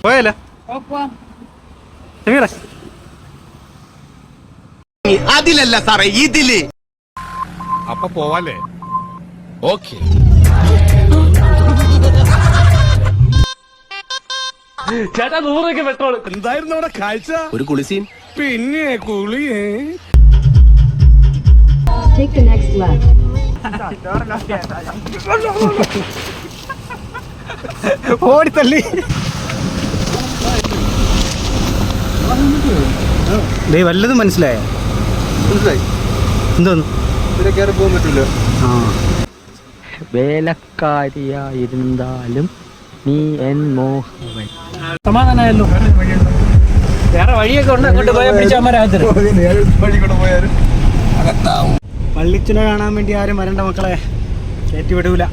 പോയാലോ? അതിലല്ല സാറേ, ഇതില്. അപ്പൊ പോവാല്ലേ? ഓക്കെ. ചേട്ടാ 100 രൂപയ്ക്ക് പെട്രോൾ. എന്തായിരുന്നു അവിടെ കാഴ്ച? ഒരു കുളിസീൻ. പിന്നെ കുളിയേ. Take the next left. ഓടിത്തള്ളി. വല്ലതും മനസ്സിലായോ? മനസ്സിലായി. എന്തോന്നു ഇതിലെ കയറി പോകാൻ പറ്റില്ല. വേലക്കാരിയായിരുന്നാലും നീ എൻ മോഹവൻ. സമാധാനമായല്ലോ. വേറെ വഴിയൊക്കെ ഉണ്ട്, അങ്ങോട്ട് പോയാൽ പിടിച്ചാൽ വഴി കൂടെ പോയാലും പള്ളിച്ചുന കാണാൻ വേണ്ടി ആരും വരണ്ട മക്കളെ, കയറ്റി വിടൂല.